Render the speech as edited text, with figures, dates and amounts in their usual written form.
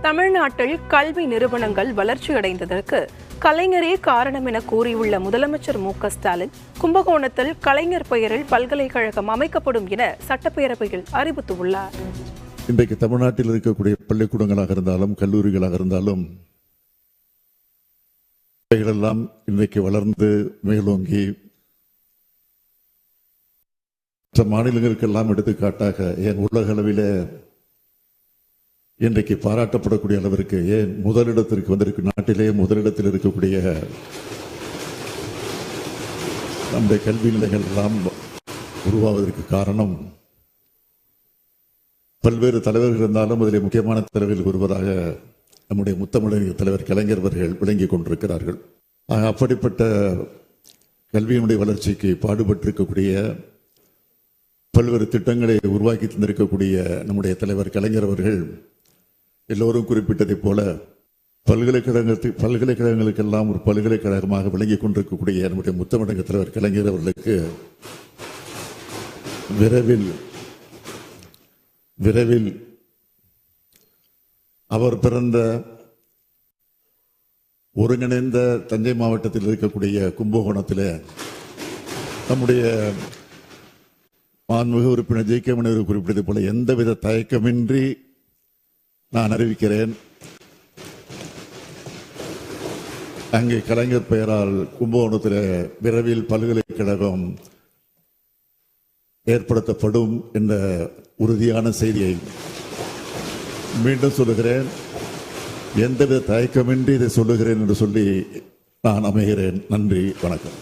தமிழ்நாட்டில் கல்வி நிறுவனங்கள் வளர்ச்சியடைந்ததற்கு கலைஞரே காரணம் என கூறியுள்ள முதலமைச்சர் மு.க.ஸ்டாலின், கும்பகோணத்தில் கலைஞர் பெயரில் பல்கலைக்கழகம் அமைக்கப்படும் என சட்டப்பேரவையில் அறிவித்துள்ளார். இன்றைக்கு தமிழ்நாட்டில் இருக்கக்கூடிய பள்ளிக்கூடங்களாக இருந்தாலும் கல்லூரிகளாக இருந்தாலும் எல்லாம் இன்றைக்கு வளர்ந்து மேலோங்கி மற்ற மாநிலங்களுக்கெல்லாம் எடுத்துக்காட்டாக ஏன் உலக அளவில் இன்றைக்கு பாராட்டப்படக்கூடிய அளவிற்கு ஏன் முதலிடத்திற்கு வந்திருக்கு நாட்டிலே முதலிடத்தில் இருக்கக்கூடிய நம்முடைய கல்வி நிலைகள் எல்லாம் உருவாவதற்கு காரணம் பல்வேறு தலைவர்கள் இருந்தாலும் அதில் முக்கியமான தலைவர்கள் ஒருவராக நம்முடைய முத்தமிழர் தலைவர் கலைஞர் அவர்கள் விளங்கிக் கொண்டிருக்கிறார்கள். அப்படிப்பட்ட கல்வியினுடைய வளர்ச்சிக்கு பாடுபட்டிருக்கக்கூடிய பல்வேறு திட்டங்களை உருவாக்கி தந்திருக்கக்கூடிய நம்முடைய தலைவர் கலைஞர் அவர்கள் எல்லோரும் குறிப்பிட்டதை போல பல்கலைக்கழகங்களுக்கெல்லாம் ஒரு பல்கலைக்கழகமாக விளங்கிக் கொண்டிருக்கக்கூடிய நம்முடைய முத்தமிழர் தலைவர் கலைஞர் அவர்களுக்கு விரைவில் அவர் பிறந்த ஒருங்கிணைந்த தஞ்சை மாவட்டத்தில் இருக்கக்கூடிய கும்பகோணத்தில் நம்முடைய மாண்புமிகு உறுப்பினர் ஜே.கே. மணி குறிப்பிட்டதை போல எந்தவித தயக்கமின்றி நான் அறிவிக்கிறேன், அங்கே கலைஞர் பெயரால் கும்பகோணத்தில் விரைவில் பல்கலைக்கழகம் ஏற்படுத்தப்படும் என்ற உறுதியான செய்தியை மீண்டும் சொல்லுகிறேன். எந்தவித தயக்கமின்றி இதை சொல்லுகிறேன் என்று சொல்லி நான் அமைகிறேன். நன்றி, வணக்கம்.